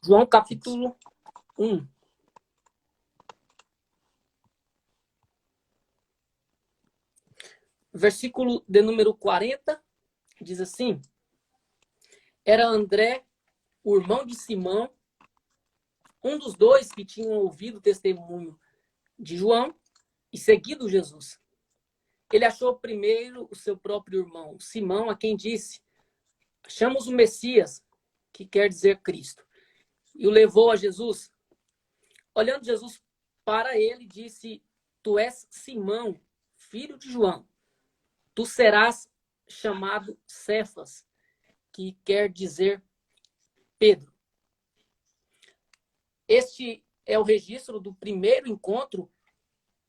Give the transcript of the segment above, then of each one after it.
João capítulo 1. Versículo de número 40, diz assim: Era André, o irmão de Simão, um dos dois que tinham ouvido o testemunho de João e seguido Jesus. Ele achou primeiro o seu próprio irmão, Simão, a quem disse: Achamos o Messias, que quer dizer Cristo, e o levou a Jesus. Olhando Jesus para ele, disse: Tu és Simão, filho de João. Tu serás chamado Cefas, que quer dizer Pedro. Este é o registro do primeiro encontro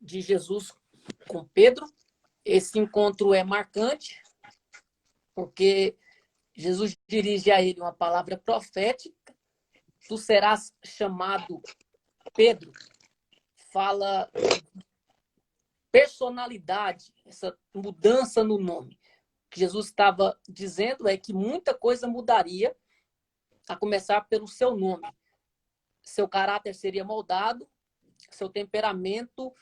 de Jesus com Pedro. Esse encontro é marcante, porque Jesus dirige a ele uma palavra profética. Tu serás chamado Pedro. Fala personalidade, essa mudança no nome. O que Jesus estava dizendo é que muita coisa mudaria, a começar pelo seu nome. Seu caráter seria moldado, seu temperamento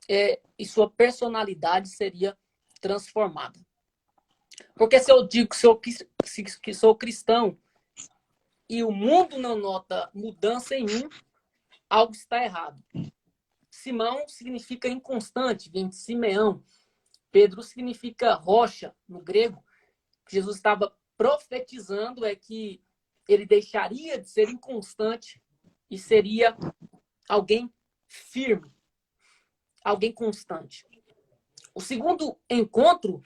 e sua personalidade seria transformada. Porque se eu digo que sou cristão e o mundo não nota mudança em mim, algo está errado. Simão significa inconstante, vem de Simeão. Pedro significa rocha, no grego. O que Jesus estava profetizando é que ele deixaria de ser inconstante e seria alguém firme, alguém constante. O segundo encontro,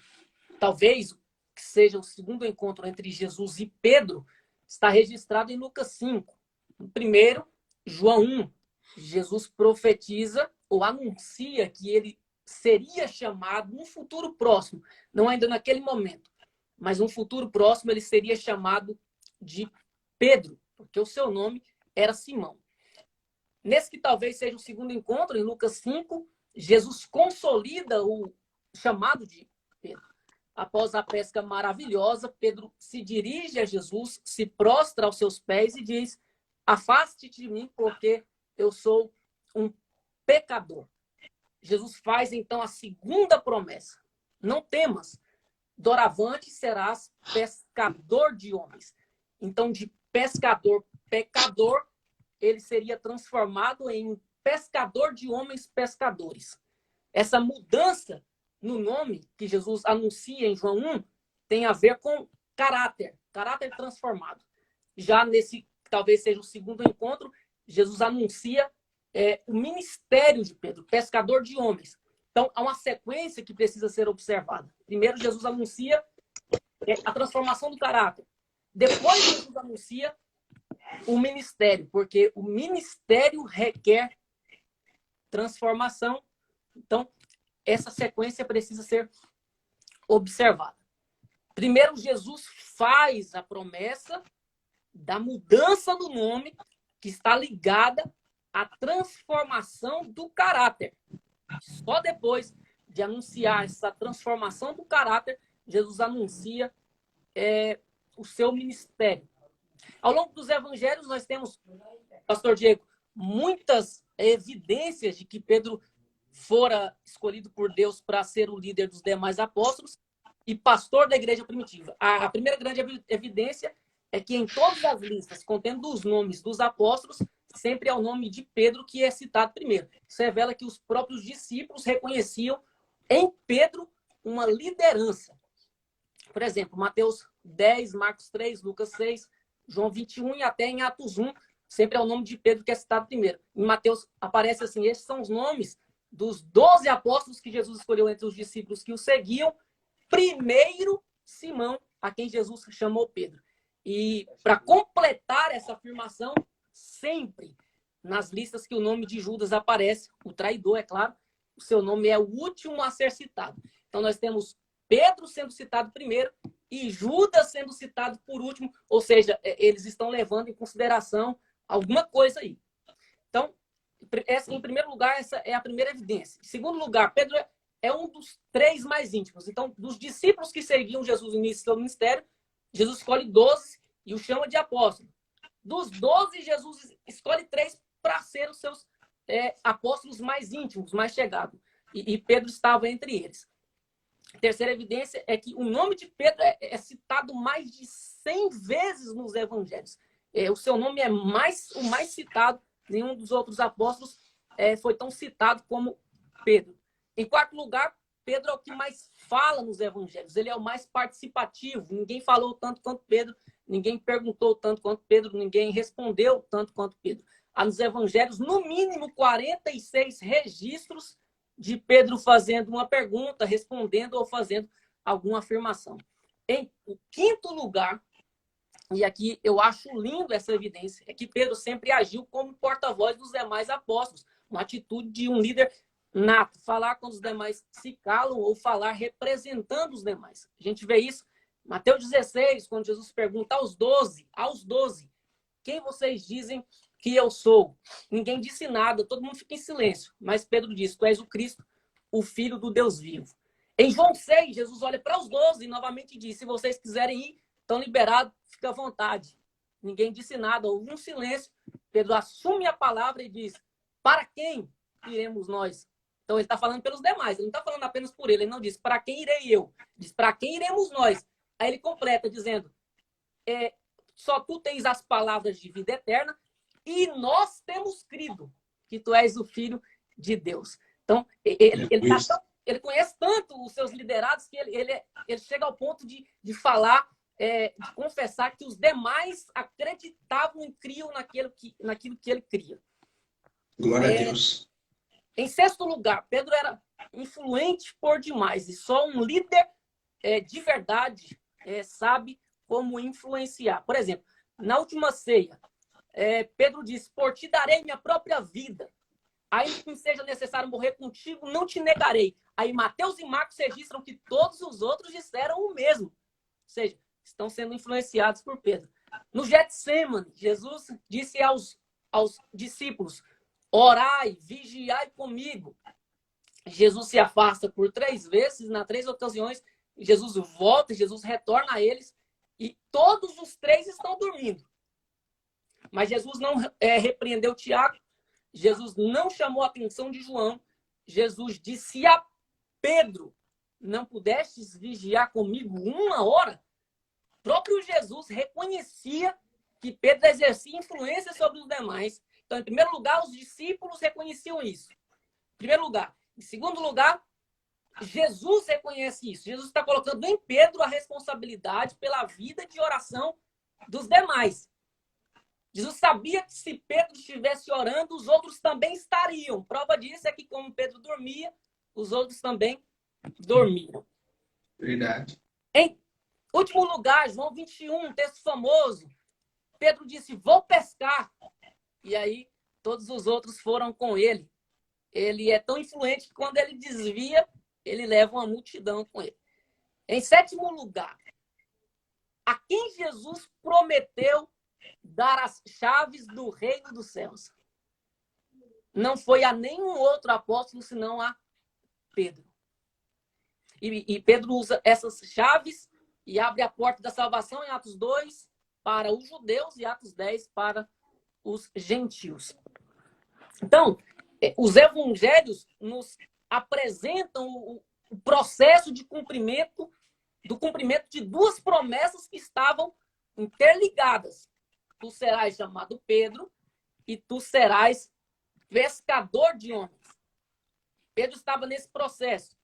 talvez que seja o segundo encontro entre Jesus e Pedro, está registrado em Lucas 5. No primeiro, João 1. Jesus profetiza ou anuncia que ele seria chamado num futuro próximo, não ainda naquele momento, mas num futuro próximo ele seria chamado de Pedro, porque o seu nome era Simão. Nesse que talvez seja o segundo encontro, em Lucas 5, Jesus consolida o chamado de Pedro. Após a pesca maravilhosa, Pedro se dirige a Jesus, se prostra aos seus pés e diz: Afaste-te de mim, porque eu sou um pecador. Jesus faz, então, a segunda promessa. Não temas, doravante serás pescador de homens. Então, de pescador, pecador, ele seria transformado em pescador de homens pescadores. Essa mudança no nome que Jesus anuncia em João 1 tem a ver com caráter transformado. Já nesse, talvez seja o segundo encontro, Jesus anuncia o ministério de Pedro, pescador de homens. Então, há uma sequência que precisa ser observada. Primeiro, Jesus anuncia a transformação do caráter. Depois, Jesus anuncia o ministério, porque o ministério requer transformação. Então, essa sequência precisa ser observada. Primeiro, Jesus faz a promessa da mudança do nome, que está ligada à transformação do caráter. Só depois de anunciar essa transformação do caráter, Jesus anuncia o seu ministério. Ao longo dos evangelhos, nós temos, pastor Diego, muitas evidências de que Pedro fora escolhido por Deus para ser o líder dos demais apóstolos e pastor da igreja primitiva. A primeira grande evidência é que em todas as listas contendo os nomes dos apóstolos, sempre é o nome de Pedro que é citado primeiro. Isso revela que os próprios discípulos reconheciam em Pedro uma liderança. Por exemplo, Mateus 10, Marcos 3, Lucas 6, João 21 e até em Atos 1, sempre é o nome de Pedro que é citado primeiro. Em Mateus aparece assim: esses são os nomes dos 12 apóstolos que Jesus escolheu entre os discípulos que o seguiam. Primeiro, Simão, a quem Jesus chamou Pedro. E para completar essa afirmação, sempre nas listas que o nome de Judas aparece, o traidor, é claro, o seu nome é o último a ser citado. Então nós temos Pedro sendo citado primeiro e Judas sendo citado por último, ou seja, eles estão levando em consideração alguma coisa aí. Então, em primeiro lugar, essa é a primeira evidência. Em segundo lugar, Pedro é um dos 3 mais íntimos. Então, dos discípulos que seguiam Jesus no início do seu ministério, Jesus escolhe 12 e o chama de apóstolo. Dos 12, Jesus escolhe 3 para ser os seus apóstolos mais íntimos, mais chegados. E Pedro estava entre eles. A terceira evidência é que o nome de Pedro é citado mais de 100 vezes nos evangelhos. O seu nome é o mais citado. Nenhum dos outros apóstolos foi tão citado como Pedro. Em quarto lugar, Pedro é o que mais fala nos evangelhos. Ele é o mais participativo. Ninguém falou tanto quanto Pedro. Ninguém perguntou tanto quanto Pedro. Ninguém respondeu tanto quanto Pedro. Há nos evangelhos, no mínimo, 46 registros de Pedro fazendo uma pergunta, respondendo ou fazendo alguma afirmação. Em quinto lugar, e aqui eu acho lindo essa evidência, é que Pedro sempre agiu como porta-voz dos demais apóstolos, uma atitude de um líder nato, falar quando os demais se calam ou falar representando os demais. A gente vê isso em Mateus 16, quando Jesus pergunta aos 12, quem vocês dizem que eu sou? Ninguém disse nada, todo mundo fica em silêncio. Mas Pedro disse, tu és o Cristo, o Filho do Deus vivo. Em João 6, Jesus olha para os 12 e novamente diz, se vocês quiserem ir, estão liberados, fica à vontade. Ninguém disse nada, houve um silêncio. Pedro assume a palavra e diz, para quem iremos nós? Então ele está falando pelos demais, ele não está falando apenas por ele. Ele não diz, para quem irei eu? Diz, para quem iremos nós? Aí ele completa dizendo, só tu tens as palavras de vida eterna, e nós temos crido que tu és o Filho de Deus. Então, ele conhece tanto os seus liderados que ele chega ao ponto de falar, de confessar que os demais acreditavam e criam naquilo que ele cria. Glória a Deus. Em sexto lugar, Pedro era influente por demais, e só um líder de verdade sabe como influenciar. Por exemplo, na última ceia, Pedro disse, por ti darei minha própria vida. Ainda que seja necessário morrer contigo, não te negarei. Aí Mateus e Marcos registram que todos os outros disseram o mesmo. Ou seja, estão sendo influenciados por Pedro. No Getsemane, Jesus disse aos discípulos, orai, vigiai comigo. Jesus se afasta por 3 vezes, nas 3 ocasiões, Jesus volta, Jesus retorna a eles, e todos os 3 estão dormindo. Mas Jesus não repreendeu Tiago, Jesus não chamou a atenção de João, Jesus disse a Pedro, não pudestes vigiar comigo 1 hora? O próprio Jesus reconhecia que Pedro exercia influência sobre os demais. Então, em primeiro lugar, os discípulos reconheciam isso. Em primeiro lugar. Em segundo lugar, Jesus reconhece isso. Jesus está colocando em Pedro a responsabilidade pela vida de oração dos demais. Jesus sabia que se Pedro estivesse orando, os outros também estariam. Prova disso é que, como Pedro dormia, os outros também dormiram. Verdade. Em último lugar, João 21, um texto famoso. Pedro disse, vou pescar. E aí, todos os outros foram com ele. Ele é tão influente que quando ele desvia, ele leva uma multidão com ele. Em sétimo lugar, a quem Jesus prometeu dar as chaves do reino dos céus? Não foi a nenhum outro apóstolo, senão a Pedro. E Pedro usa essas chaves e abre a porta da salvação em Atos 2 para os judeus e Atos 10 para os gentios. Então, os evangelhos nos apresentam o processo de cumprimento de 2 promessas que estavam interligadas. Tu serás chamado Pedro e tu serás pescador de homens. Pedro estava nesse processo.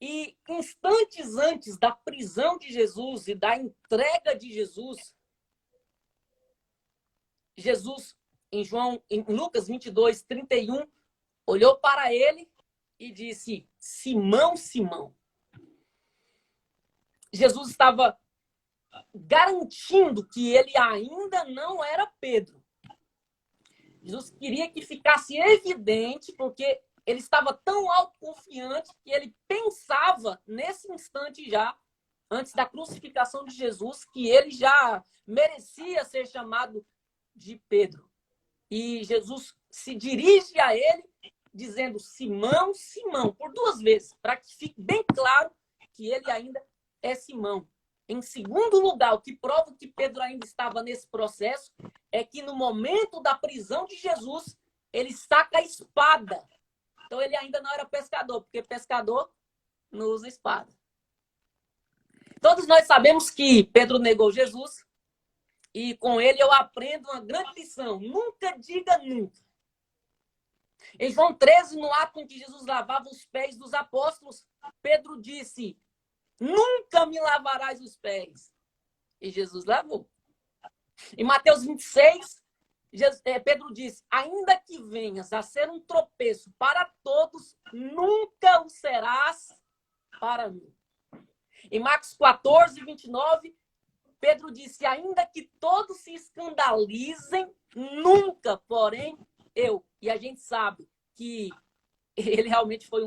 E instantes antes da prisão de Jesus e da entrega de Jesus, em Lucas 22, 31, olhou para ele e disse, Simão, Simão. Jesus estava garantindo que ele ainda não era Pedro. Jesus queria que ficasse evidente, porque ele estava tão autoconfiante que ele pensava nesse instante já, antes da crucificação de Jesus, que ele já merecia ser chamado de Pedro. E Jesus se dirige a ele dizendo Simão, Simão, por 2 vezes, para que fique bem claro que ele ainda é Simão. Em segundo lugar, o que prova que Pedro ainda estava nesse processo é que no momento da prisão de Jesus, ele saca a espada. Então ele ainda não era pescador, porque pescador não usa espada. Todos nós sabemos que Pedro negou Jesus e com ele eu aprendo uma grande lição. Nunca diga nunca. Em João 13, no ato em que Jesus lavava os pés dos apóstolos, Pedro disse: nunca me lavarás os pés. E Jesus lavou. Em Mateus 26, Pedro disse: ainda que venhas a ser um tropeço para todos, nunca o serás para mim. Em Marcos 14, 29, Pedro disse: ainda que todos se escandalizem, nunca, porém, eu. E a gente sabe que ele realmente foi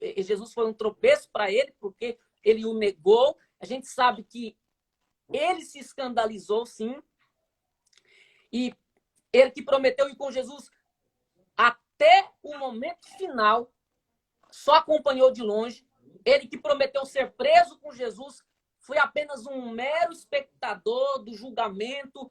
Jesus foi um tropeço para ele, porque ele o negou. A gente sabe que ele se escandalizou, sim. E ele que prometeu ir com Jesus até o momento final, só acompanhou de longe. Ele que prometeu ser preso com Jesus foi apenas um mero espectador do julgamento,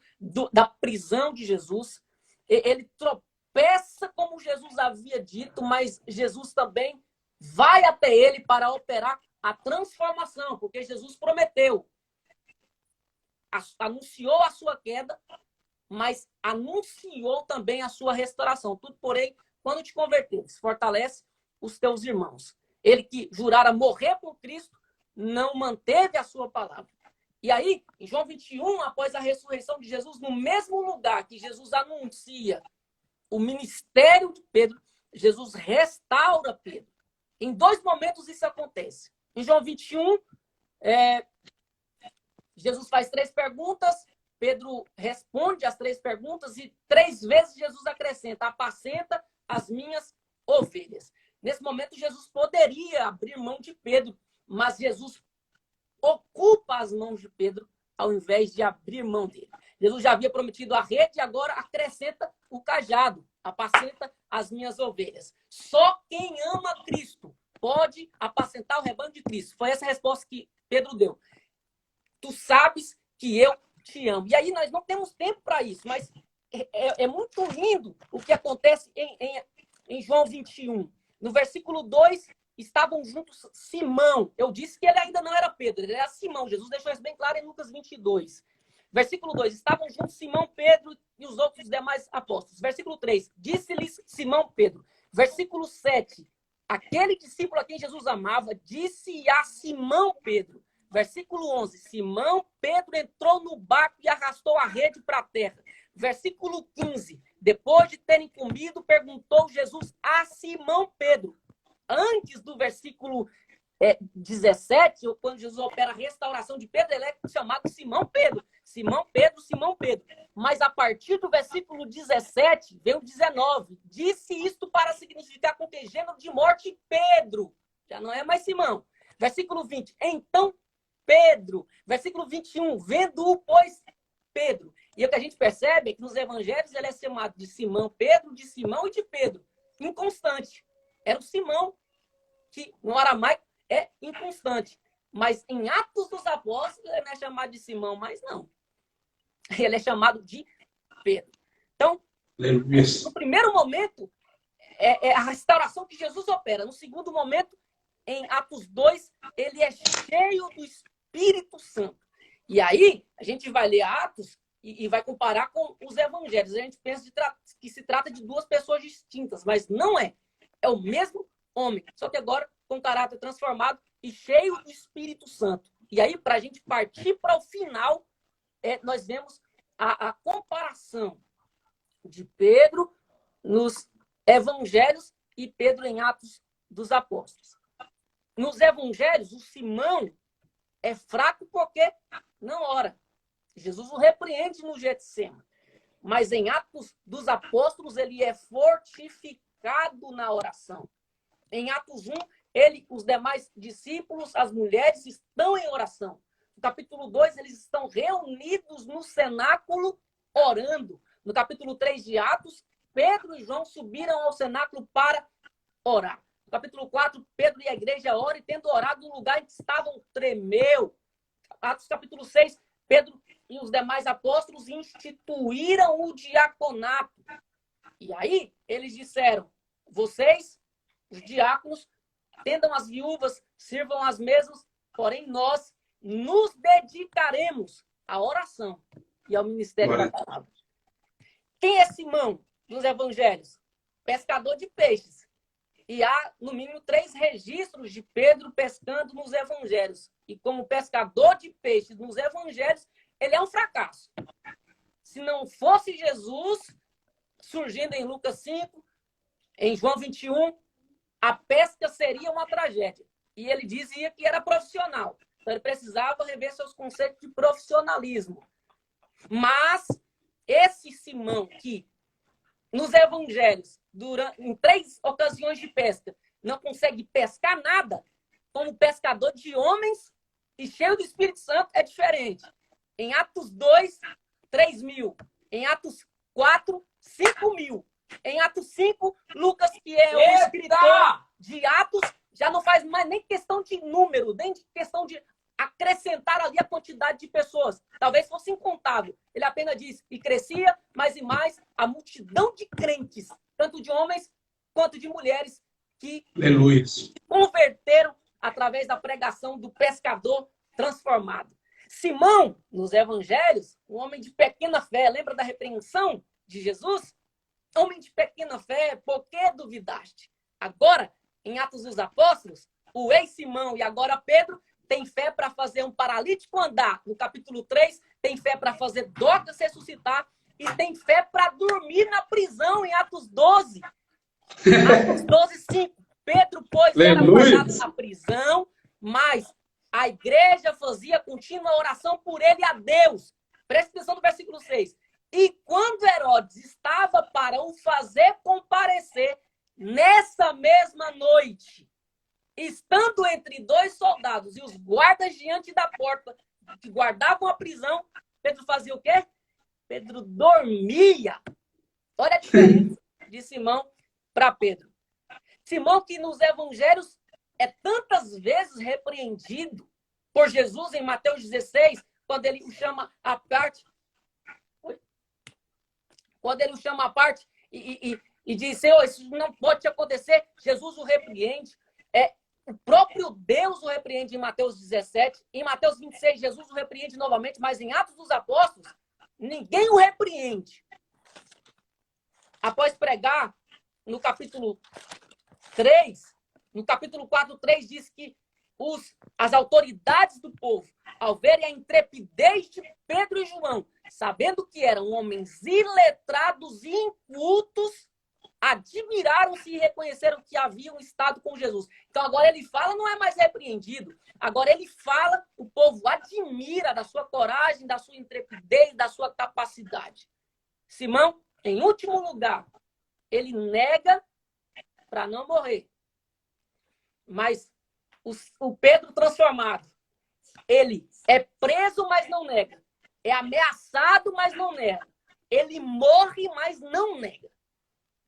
da prisão de Jesus. Ele tropeça como Jesus havia dito, mas Jesus também vai até ele para operar a transformação, porque Jesus prometeu, anunciou a sua queda, mas anunciou também a sua restauração. Tudo, porém, quando te converteres, fortalece os teus irmãos. Ele que jurara morrer por Cristo, não manteve a sua palavra. E aí, em João 21, após a ressurreição de Jesus, no mesmo lugar que Jesus anuncia o ministério de Pedro, Jesus restaura Pedro. Em 2 momentos isso acontece. Em João 21, Jesus faz 3 perguntas, Pedro responde as 3 perguntas e 3 vezes Jesus acrescenta: apacenta as minhas ovelhas. Nesse momento, Jesus poderia abrir mão de Pedro, mas Jesus ocupa as mãos de Pedro ao invés de abrir mão dele. Jesus já havia prometido a rede e agora acrescenta o cajado: apacenta as minhas ovelhas. Só quem ama Cristo pode apacentar o rebanho de Cristo. Foi essa a resposta que Pedro deu. Tu sabes que eu te amo. E aí nós não temos tempo para isso, mas é muito lindo o que acontece em João 21. No versículo 2, estavam juntos Simão. Eu disse que ele ainda não era Pedro, ele era Simão. Jesus deixou isso bem claro em Lucas 22. Versículo 2, estavam juntos Simão, Pedro e os outros demais apóstolos. Versículo 3, disse-lhes Simão Pedro. Versículo 7, aquele discípulo a quem Jesus amava disse a Simão Pedro. Versículo 11, Simão Pedro entrou no barco e arrastou a rede para a terra. Versículo 15, depois de terem comido, perguntou Jesus a Simão Pedro. Antes do versículo 17, quando Jesus opera a restauração de Pedro, ele é chamado Simão Pedro. Simão Pedro, Simão Pedro. Mas a partir do versículo 17, vem o 19. Disse isto para significar com que gênero de morte Pedro. Já não é mais Simão. Versículo 20. Então Pedro. Versículo 21. Vendo-o, pois, Pedro. E o que a gente percebe é que nos evangelhos ele é chamado de Simão Pedro, de Simão e de Pedro. Inconstante. Era o Simão, que no aramaico é inconstante. Mas em Atos dos Apóstolos ele não é chamado de Simão, mas não. Ele é chamado de Pedro. Então, no primeiro momento, é a restauração que Jesus opera. No segundo momento, em Atos 2, ele é cheio do Espírito Santo. E aí, a gente vai ler Atos e vai comparar com os evangelhos. A gente pensa que se trata de 2 pessoas distintas, mas não é. É o mesmo homem, só que agora com caráter transformado e cheio do Espírito Santo. E aí, para a gente partir para o final, nós vemos a comparação de Pedro nos evangelhos e Pedro em Atos dos Apóstolos. Nos evangelhos, o Simão é fraco porque não ora. Jesus o repreende no Getsêmani. Mas em Atos dos Apóstolos, ele é fortificado na oração. Em Atos 1, os demais discípulos, as mulheres, estão em oração. No capítulo 2, eles estão reunidos no cenáculo orando. No capítulo 3 de Atos, Pedro e João subiram ao cenáculo para orar. No capítulo 4, Pedro e a igreja oram e, tendo orado no lugar em que estavam, tremeu. Atos capítulo 6, Pedro e os demais apóstolos instituíram o diaconato. E aí eles disseram, vocês, os diáconos, atendam as viúvas, sirvam as mesas, porém nós nos dedicaremos à oração e ao ministério da palavra. Quem é Simão nos evangelhos? Pescador de peixes. E há, no mínimo, 3 registros de Pedro pescando nos evangelhos. E como pescador de peixes nos evangelhos, ele é um fracasso. Se não fosse Jesus, surgindo em Lucas 5, em João 21, a pesca seria uma tragédia. E ele dizia que era profissional. Então ele precisava rever seus conceitos de profissionalismo. Mas esse Simão que, nos evangelhos, em 3 ocasiões de pesca, não consegue pescar nada, como pescador de homens e cheio do Espírito Santo, é diferente. Em Atos 2, 3.000. Em Atos 4, 5.000. Em Atos 5, Lucas, que é o escritor de Atos, já não faz mais nem questão de número, nem de questão de acrescentar ali a quantidade de pessoas. Talvez fosse incontável. Ele apenas diz, e crescia mais e mais a multidão de crentes, tanto de homens quanto de mulheres, que se converteram através da pregação do pescador transformado. Simão, nos evangelhos, um homem de pequena fé, lembra da repreensão de Jesus? Homem de pequena fé, por que duvidaste? Agora, em Atos dos Apóstolos, o ex-Simão e agora Pedro tem fé para fazer um paralítico andar. No capítulo 3, tem fé para fazer Dorcas ressuscitar e tem fé para dormir na prisão em Atos 12. Atos 12, 5. Pedro, pois, era guardado na prisão, mas a igreja fazia contínua oração por ele a Deus. Presta atenção no versículo 6. E quando Herodes estava para o fazer comparecer, nessa mesma noite, estando entre 2 soldados e os guardas diante da porta que guardavam a prisão, Pedro fazia o quê? Pedro dormia. Olha a diferença de Simão para Pedro. Simão que nos evangelhos é tantas vezes repreendido por Jesus em Mateus 16, quando ele o chama à parte. Quando ele o chama à parte e diz, Senhor, isso não pode acontecer, Jesus o repreende. O próprio Deus o repreende em Mateus 17. Em Mateus 26, Jesus o repreende novamente, mas em Atos dos Apóstolos, ninguém o repreende. Após pregar, no capítulo 3, no capítulo 4, 3, diz que as autoridades do povo, ao verem a intrepidez de Pedro e João, sabendo que eram homens iletrados e incultos, admiraram-se e reconheceram que haviam estado com Jesus. Então agora ele fala, não é mais repreendido. Agora ele fala, o povo admira da sua coragem, da sua intrepidez, da sua capacidade. Simão, em último lugar, ele nega para não morrer. Mas o Pedro transformado, ele é preso, mas não nega. É ameaçado, mas não nega. Ele morre, mas não nega.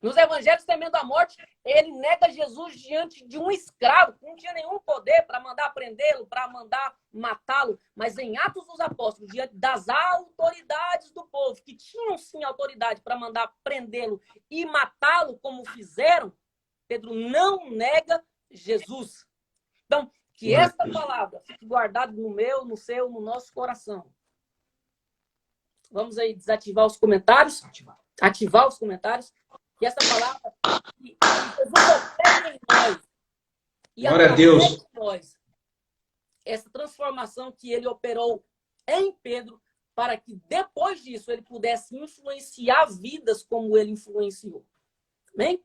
Nos evangelhos, temendo a morte, ele nega Jesus diante de um escravo, que não tinha nenhum poder para mandar prendê-lo, para mandar matá-lo. Mas em Atos dos Apóstolos, diante das autoridades do povo, que tinham sim autoridade para mandar prendê-lo e matá-lo, como fizeram, Pedro não nega Jesus. Então, que esta palavra fique guardada no meu, no seu, no nosso coração. Vamos aí desativar os comentários. Ativar os comentários. Que essa palavra que Jesus opera em nós. E glória a Deus. De nós, essa transformação que ele operou em Pedro, para que depois disso ele pudesse influenciar vidas como ele influenciou. Amém?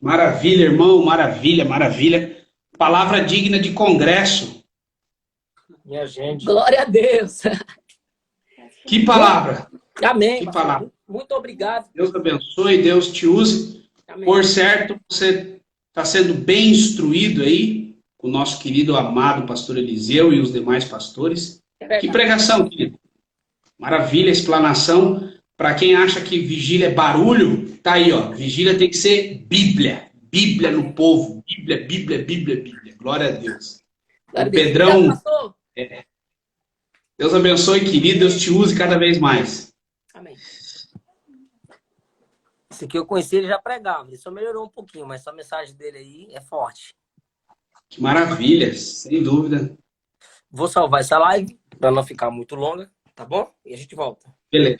Maravilha, irmão. Maravilha, maravilha. Palavra digna de congresso. Minha gente. Glória a Deus. Que palavra. Amém. Que palavra. Muito obrigado. Deus abençoe, Deus te use. Amém. Por certo, você está sendo bem instruído aí com o nosso querido, amado pastor Eliseu e os demais pastores. Que pregação, querido. Maravilha, explanação. Para quem acha que vigília é barulho, tá aí, ó. Vigília tem que ser Bíblia. Bíblia no povo. Bíblia, Bíblia, Bíblia, Bíblia. Glória a Deus. O Pedrão... Deus abençoe, querido. Deus te use cada vez mais. Amém. Esse aqui eu conheci, ele já pregava. Ele só melhorou um pouquinho, mas a mensagem dele aí é forte. Que maravilha, sem dúvida. Vou salvar essa live para não ficar muito longa, tá bom? E a gente volta. Beleza.